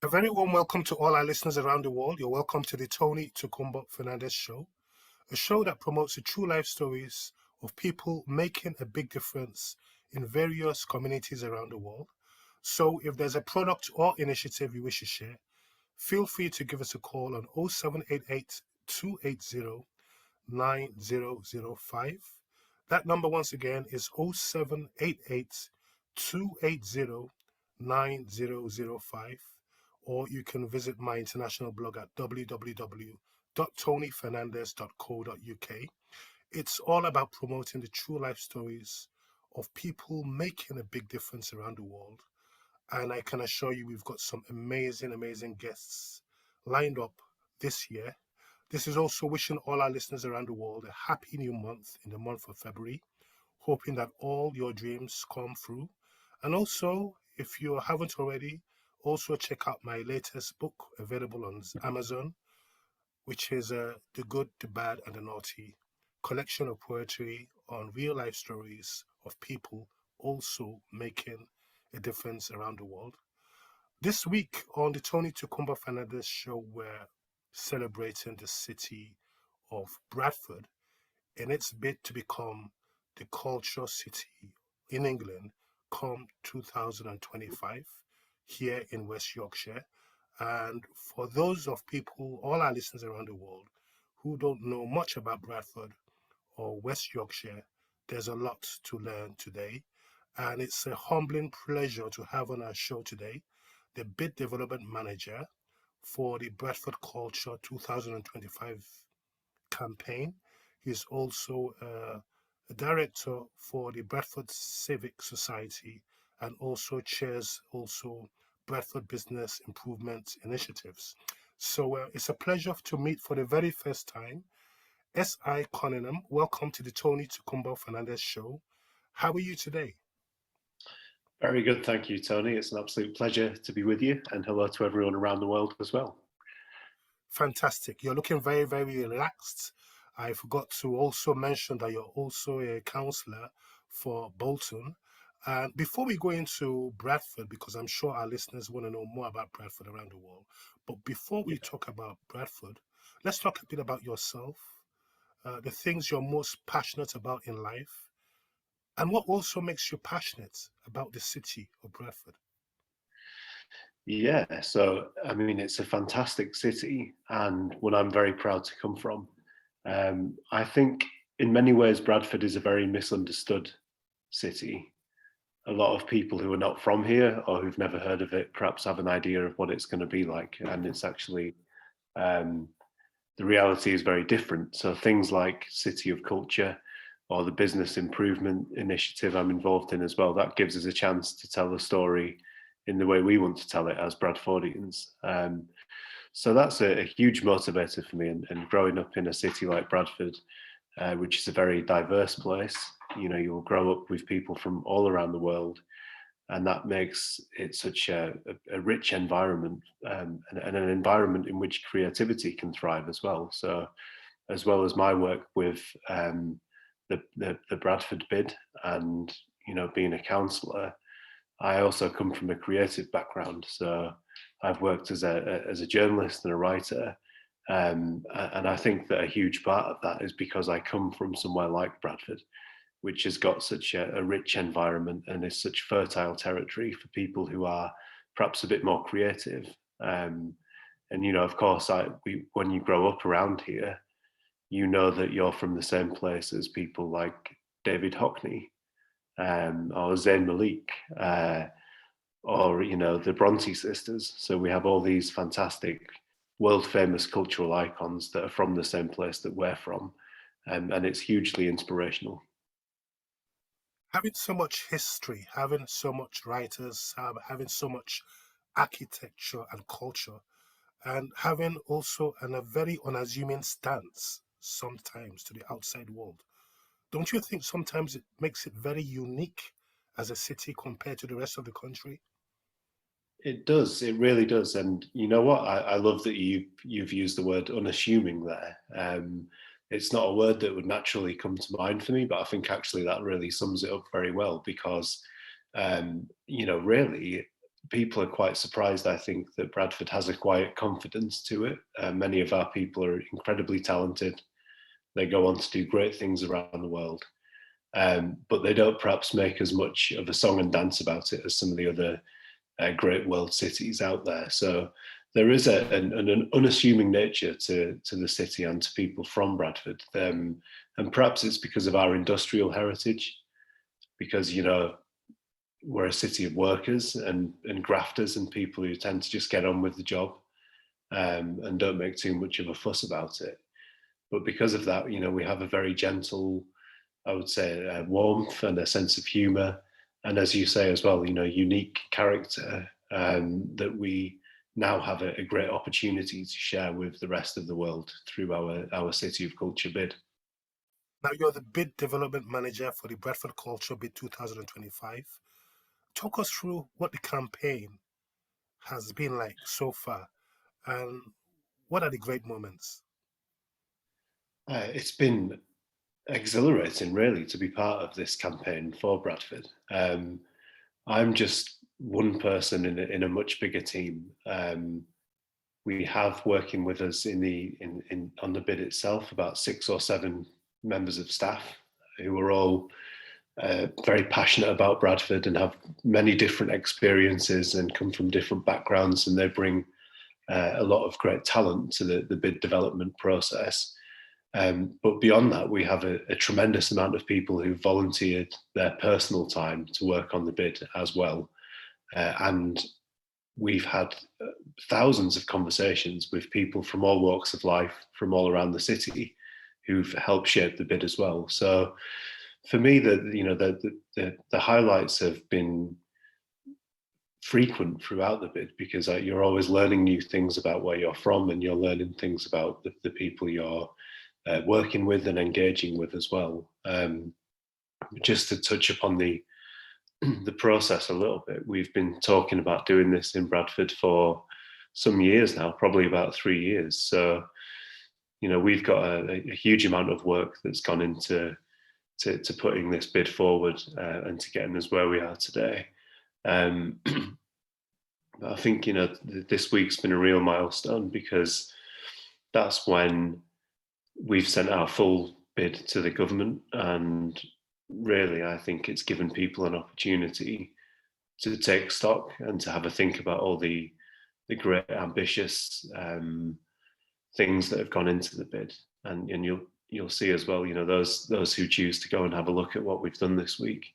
A very warm welcome to all our listeners around the world. You're welcome to the TOKUNBO FERNANDEZ show, a show that promotes the true life stories of people making a big difference in various communities around the world. So if there's a product or initiative you wish to share, feel free to give us a call on 0788 280 9005. That number once again is 0788 280 9005. Or you can visit my international blog at www.tonyfernandez.co.uk. It's all about promoting the true life stories of people making a big difference around the world. And I can assure you we've got some amazing guests lined up this year. This is also wishing all our listeners around the world a happy new month in the month of February, hoping that all your dreams come through. And also, if you haven't already, also check out my latest book available on Amazon, which is The Good, the Bad, and the Naughty, collection of poetry on real life stories of people also making a difference around the world. This week on the TOKUNBO FERNANDEZ show, we're celebrating the city of Bradford in its bid to become the culture city in England come 2025 here in West Yorkshire. And for those of people, all our listeners around the world, who don't know much about Bradford or West Yorkshire, there's a lot to learn today. And it's a humbling pleasure to have on our show today the Bid Development Manager for the Bradford Culture 2025 campaign. He's also a director for the Bradford Civic Society and also chairs Bradford Business Improvement Initiatives. So it's a pleasure to meet for the very first time S.I. Cunningham. Welcome to the TOKUNBO FERNANDEZ show. How are you today? Very good, thank you, Tony. It's an absolute pleasure to be with you, and hello to everyone around the world as well. Fantastic. You're looking very relaxed. I forgot to also mention that you're also a councillor for Bolton. And before we go into Bradford, because I'm sure our listeners want to know more about Bradford around the world, but before we talk about Bradford, let's talk a bit about yourself, the things you're most passionate about in life, and what also makes you passionate about the city of Bradford. Yeah, so I mean, it's a fantastic city and one I'm very proud to come from. I think in many ways, Bradford is a very misunderstood city. A lot of people who are not from here or who've never heard of it perhaps have an idea of what it's going to be like. And it's actually, the reality is very different. So things like City of Culture or the Business Improvement Initiative I'm involved in as well, that gives us a chance to tell the story in the way we want to tell it as Bradfordians. So that's a huge motivator for me. And growing up in a city like Bradford, which is a very diverse place, you know, you'll grow up with people from all around the world, and that makes it such a rich environment, and an environment in which creativity can thrive as well. So as well as my work with the Bradford bid and, you know, being a councillor, I also come from a creative background. So I've worked as a journalist and a writer. And I think that a huge part of that is because I come from somewhere like Bradford, which has got such a rich environment and is such fertile territory for people who are perhaps a bit more creative. And, you know, of course, when you grow up around here, you know that you're from the same place as people like David Hockney, or Zayn Malik, or, you know, the Bronte sisters. So we have all these fantastic world famous cultural icons that are from the same place that we're from. And it's hugely inspirational. Having so much history, having so much writers, having so much architecture and culture, and having also a very unassuming stance sometimes to the outside world. Don't you think sometimes it makes it very unique as a city compared to the rest of the country? It does. It really does. And you know what? I love that you've used the word unassuming there. It's not a word that would naturally come to mind for me, but I think actually that really sums it up very well because, you know, really, people are quite surprised, I think, that Bradford has a quiet confidence to it. Many of our people are incredibly talented. They go on to do great things around the world. But they don't perhaps make as much of a song and dance about it as some of the other great world cities out there. So there is an unassuming nature to the city and to people from Bradford. And perhaps it's because of our industrial heritage, because, you know, we're a city of workers and grafters and people who tend to just get on with the job and don't make too much of a fuss about it. But because of that, you know, we have a very gentle, I would say, warmth and a sense of humour. And as you say as well, you know, unique character that we now have a great opportunity to share with the rest of the world through our City of Culture bid. Now, you're the bid development manager for the Bradford Culture Bid 2025. Talk us through what the campaign has been like so far and what are the great moments? It's been exhilarating, really, to be part of this campaign for Bradford. I'm just one person in a much bigger team. We have working with us on the bid itself about 6 or 7 members of staff who are all very passionate about Bradford and have many different experiences and come from different backgrounds, and they bring a lot of great talent to the bid development process. But beyond that, we have a tremendous amount of people who volunteered their personal time to work on the bid as well. And we've had thousands of conversations with people from all walks of life, from all around the city, who've helped shape the bid as well. So for me, the highlights have been frequent throughout the bid, because you're always learning new things about where you're from, and you're learning things about the people you're working with and engaging with as well. Just to touch upon the process a little bit, we've been talking about doing this in Bradford for some years now, probably about 3 years. So, you know, we've got a huge amount of work that's gone into putting this bid forward and to getting us where we are today. But I think, you know, this week's been a real milestone, because that's when we've sent our full bid to the government, and really I think it's given people an opportunity to take stock and to have a think about all the great ambitious things that have gone into the bid. And you'll see as well, you know, those who choose to go and have a look at what we've done this week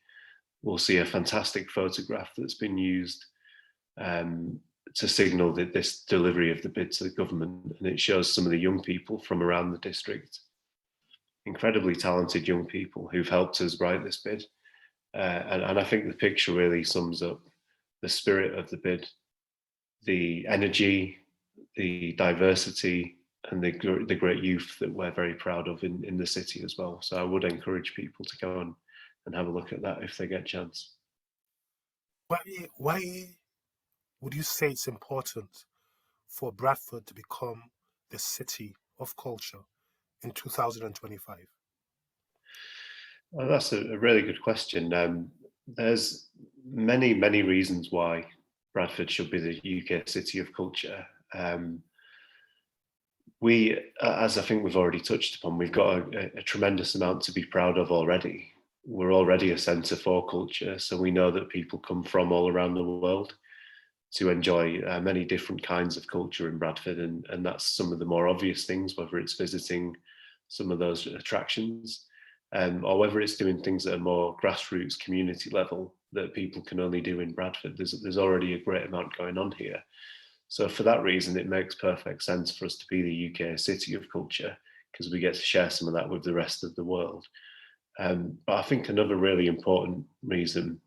will see a fantastic photograph that's been used to signal that this delivery of the bid to the government, and it shows some of the young people from around the district, incredibly talented young people who've helped us write this bid. And I think the picture really sums up the spirit of the bid, the energy, the diversity, and the great youth that we're very proud of in the city as well. So I would encourage people to go and have a look at that if they get a chance. Why would you say it's important for Bradford to become the city of culture in 2025? Well, that's a really good question. There's many reasons why Bradford should be the UK city of culture. We, as I think we've already touched upon, we've got a tremendous amount to be proud of already. We're already a centre for culture, so we know that people come from all around the world to enjoy many different kinds of culture in Bradford, and that's some of the more obvious things, whether it's visiting some of those attractions, or whether it's doing things at a more grassroots community level that people can only do in Bradford. There's already a great amount going on here. So for that reason, it makes perfect sense for us to be the UK city of culture, because we get to share some of that with the rest of the world. But I think another really important reason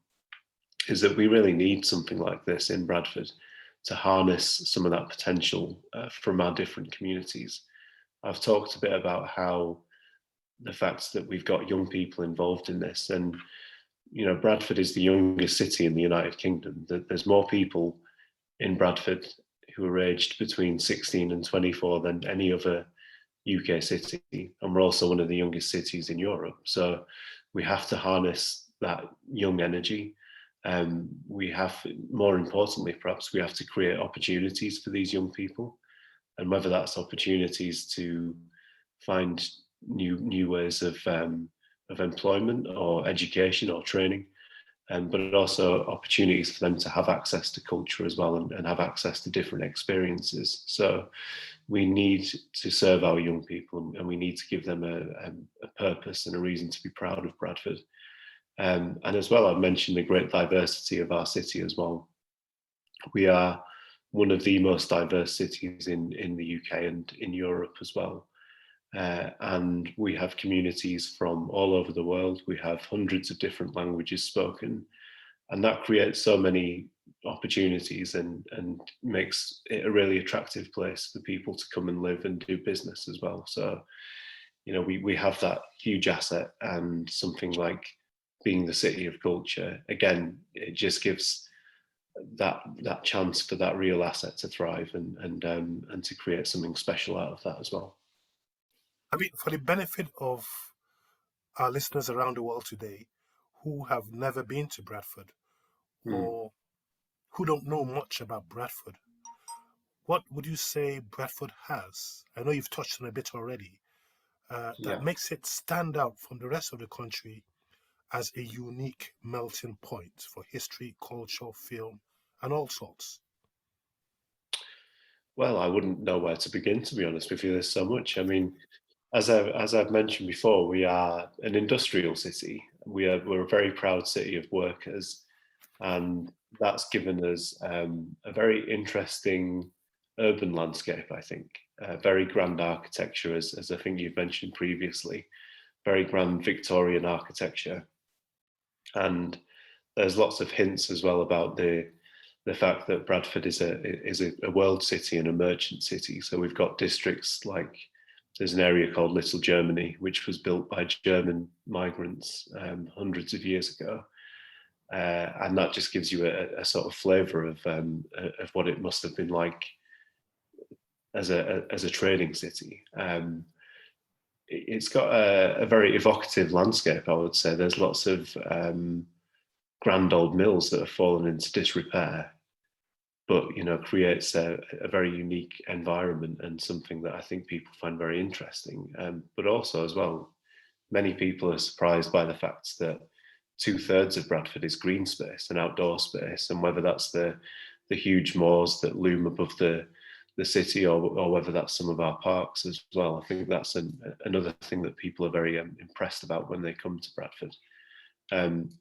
is that we really need something like this in Bradford to harness some of that potential from our different communities. I've talked a bit about how the fact that we've got young people involved in this, and you know, Bradford is the youngest city in the United Kingdom. There's more people in Bradford who are aged between 16 and 24 than any other UK city, and we're also one of the youngest cities in Europe. So we have to harness that young energy We have, more importantly, perhaps we have to create opportunities for these young people, and whether that's opportunities to find new ways of employment or education or training, but also opportunities for them to have access to culture as well, and have access to different experiences. So we need to serve our young people, and we need to give them a purpose and a reason to be proud of Bradford. And as well, I've mentioned the great diversity of our city as well. We are one of the most diverse cities in the UK and in Europe as well. And we have communities from all over the world. We have hundreds of different languages spoken, and that creates so many opportunities, and makes it a really attractive place for people to come and live and do business as well. So, you know, we have that huge asset, and something like being the city of culture, again, it just gives that chance for that real asset to thrive, and to create something special out of that as well. I mean, for the benefit of our listeners around the world today who have never been to Bradford, Mm, or who don't know much about Bradford, what would you say Bradford has? I know you've touched on a bit already, that yeah. makes it stand out from the rest of the country as a unique melting point for history, culture, film, and all sorts. Well, I wouldn't know where to begin, to be honest with you. There's so much. I mean, as I've mentioned before, we are an industrial city. We're a very proud city of workers, and that's given us a very interesting urban landscape. I think very grand architecture, as I think you've mentioned previously, very grand Victorian architecture, and there's lots of hints as well about the fact that Bradford is a world city and a merchant city. So we've got districts like, there's an area called Little Germany, which was built by German migrants hundreds of years ago, and that just gives you a sort of flavour of what it must have been like as a trading city. It's got a very evocative landscape, I would say. There's lots of grand old mills that have fallen into disrepair, but you know, creates a very unique environment, and something that I think people find very interesting. But also as well, many people are surprised by the fact that 2/3 of Bradford is green space and outdoor space, and whether that's the huge moors that loom above the city, or whether that's some of our parks as well. I think that's another thing that people are very impressed about when they come to Bradford. Um,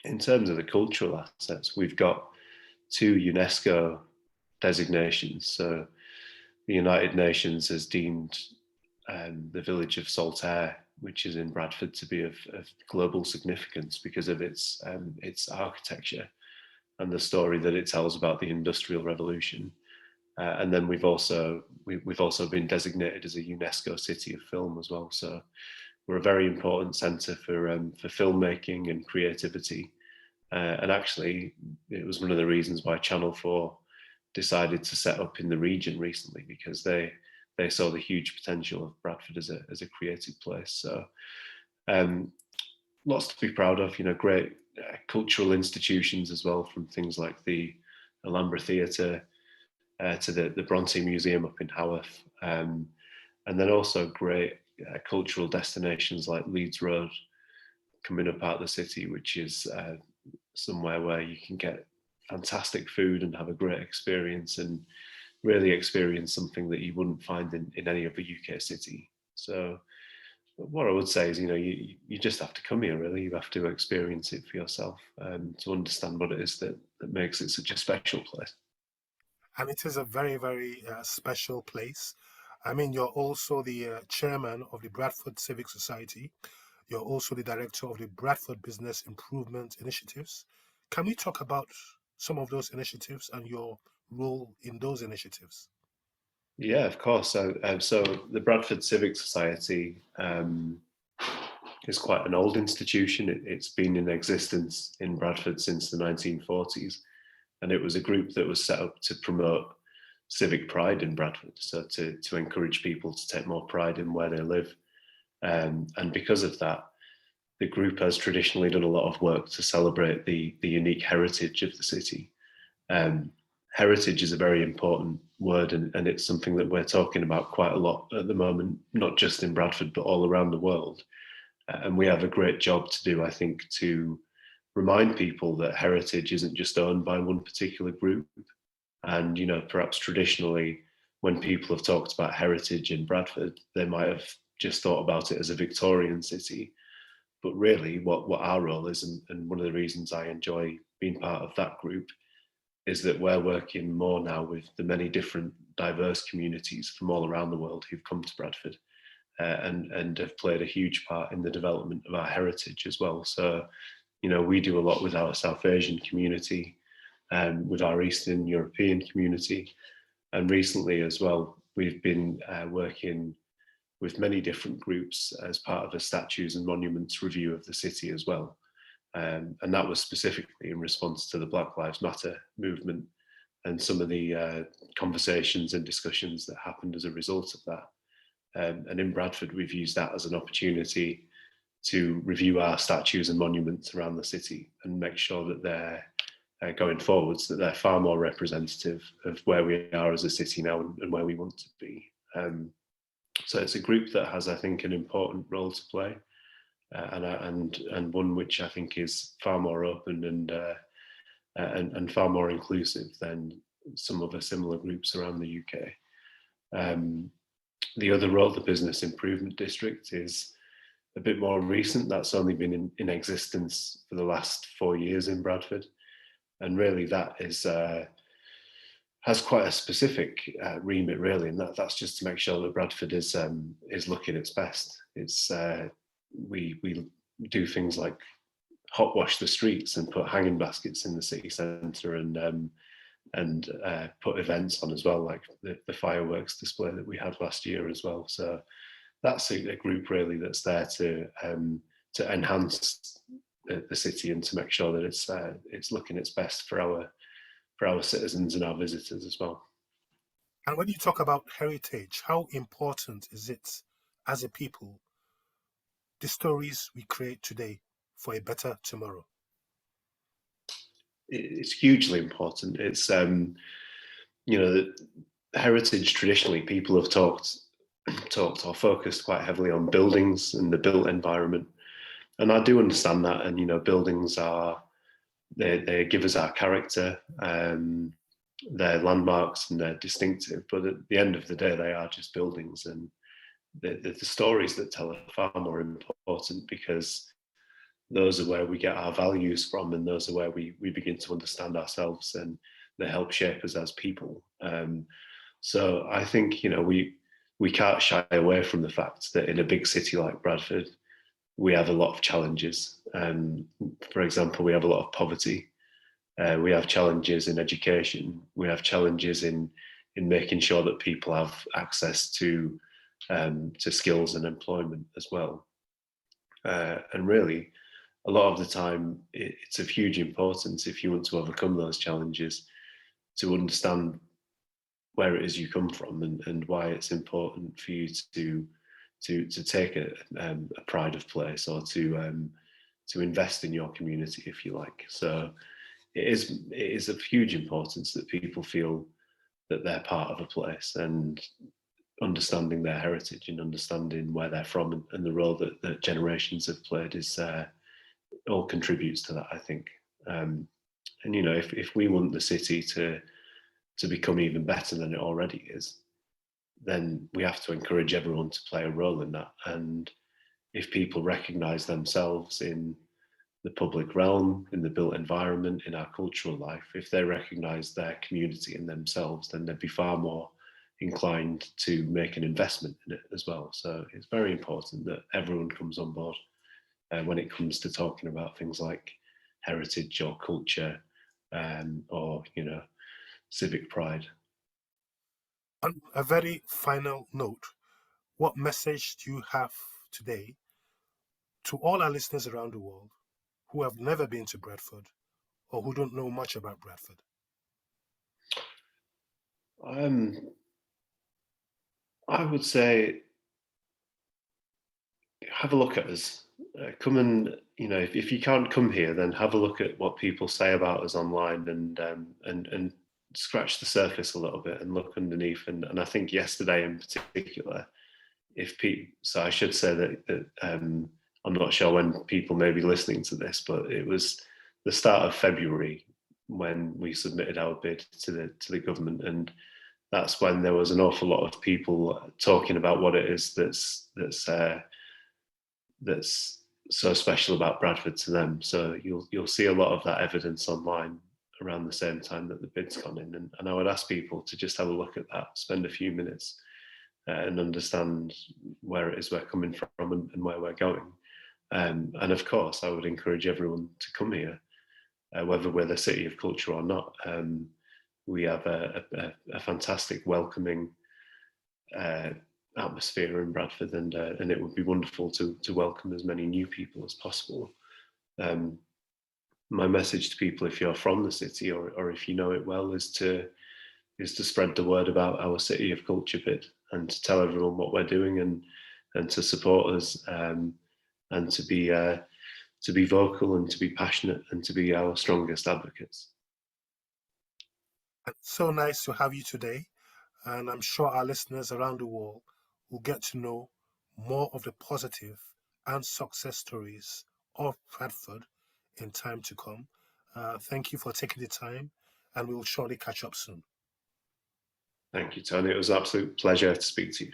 in terms of the cultural assets, we've got 2 UNESCO designations. So the United Nations has deemed the village of Saltaire, which is in Bradford, to be of global significance because of its architecture and the story that it tells about the Industrial Revolution. And then we've also been designated as a UNESCO City of Film as well. So we're a very important centre for filmmaking and creativity. And actually, it was one of the reasons why Channel 4 decided to set up in the region recently, because they saw the huge potential of Bradford as a creative place. So lots to be proud of. You know, great cultural institutions as well, from things like the Alhambra Theatre to the Bronte Museum up in Haworth, and then also great cultural destinations like Leeds Road coming up out of the city, which is somewhere where you can get fantastic food and have a great experience, and really experience something that you wouldn't find in any other UK city. So what I would say is, you know, you just have to come here, really. You have to experience it for yourself, to understand what it is that makes it such a special place. And it is a very, very special place. I mean, you're also the chairman of the Bradford Civic Society. You're also the director of the Bradford Business Improvement Initiatives. Can we talk about some of those initiatives and your role in those initiatives? Yeah, of course. So the Bradford Civic Society is quite an old institution. It's been in existence in Bradford since the 1940s, and it was a group that was set up to promote civic pride in Bradford, so to encourage people to take more pride in where they live. And because of that, the group has traditionally done a lot of work to celebrate the unique heritage of the city. Heritage is a very important word, and it's something that we're talking about quite a lot at the moment, not just in Bradford, but all around the world. And we have a great job to do, I think, to remind people that heritage isn't just owned by one particular group. And, perhaps traditionally, when people have talked about heritage in Bradford, they might have just thought about it as a Victorian city. But really, what our role is, and one of the reasons I enjoy being part of that group, is that we're working more now with the many different diverse communities from all around the world who've come to Bradford, and have played a huge part in the development of our heritage as well. So, we do a lot with our South Asian community, with our Eastern European community, and recently as well, we've been working with many different groups as part of a statues and monuments review of the city as well. And that was specifically in response to the Black Lives Matter movement and some of the conversations and discussions that happened as a result of that. And in Bradford, we've used that as an opportunity to review our statues and monuments around the city and make sure that they're going forwards, that they're far more representative of where we are as a city now and where we want to be. So it's a group that has, I think, an important role to play, and one which I think is far more open and far more inclusive than some other similar groups around the UK. The other role, the Business Improvement District, is a bit more recent. That's only been in existence for the last 4 years in Bradford, and really that is has quite a specific remit, really, and that's just to make sure that Bradford is looking its best. It's we do things like hot wash the streets and put hanging baskets in the city centre, and put events on as well, like the fireworks display that we had last year as well. So that's a group really that's there to enhance the city and to make sure that it's looking its best for our citizens and our visitors as well. And when you talk about heritage, how important is it as a people, the stories we create today for a better tomorrow? It's hugely important. It's the heritage, traditionally people have talked or focused quite heavily on buildings and the built environment, and I do understand that. And buildings are they give us our character, they're landmarks and they're distinctive, but at the end of the day they are just buildings, and the stories that tell are far more important, because those are where we get our values from, and those are where we begin to understand ourselves, and they help shape us as people. So I think we can't shy away from the fact that in a big city like Bradford, we have a lot of challenges. For example, we have a lot of poverty. We have challenges in education. We have challenges in making sure that people have access to skills and employment as well. And really, a lot of the time, it's of huge importance, if you want to overcome those challenges, to understand where it is you come from, and why it's important for you to take a pride of place, or to invest in your community, if you like. So it is of huge importance that people feel that they're part of a place, and understanding their heritage and understanding where they're from, and the role that generations have played is all contributes to that, I think. And if we want the city to become even better than it already is, then we have to encourage everyone to play a role in that. And if people recognise themselves in the public realm, in the built environment, in our cultural life, if they recognise their community in themselves, then they'd be far more inclined to make an investment in it as well. So it's very important that everyone comes on board when it comes to talking about things like heritage or culture, or civic pride. On a very final note, what message do you have today to all our listeners around the world who have never been to Bradford or who don't know much about Bradford? I would say have a look at us. come and, if you can't come here, then have a look at what people say about us online, and scratch the surface a little bit and look underneath. And I think yesterday in particular, so I should say that I'm not sure when people may be listening to this, but it was the start of February when we submitted our bid to the government, and that's when there was an awful lot of people talking about what it is that's so special about Bradford to them. So you'll see a lot of that evidence online around the same time that the bid's gone in, and I would ask people to just have a look at that, spend a few minutes and understand where it is we're coming from and where we're going. And of course, I would encourage everyone to come here, whether we're the City of Culture or not. We have a fantastic, welcoming atmosphere in Bradford, and it would be wonderful to welcome as many new people as possible. My message to people, if you're from the city or if you know it well, is to spread the word about our City of Culture bid, and to tell everyone what we're doing, and to support us, and to be vocal, and to be passionate, and to be our strongest advocates. It's so nice to have you today, and I'm sure our listeners around the world will get to know more of the positive and success stories of Bradford in time to come. Thank you for taking the time, and we will surely catch up soon. Thank you, Tony. It was an absolute pleasure to speak to you.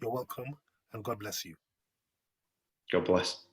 You're welcome, and God bless you. God bless.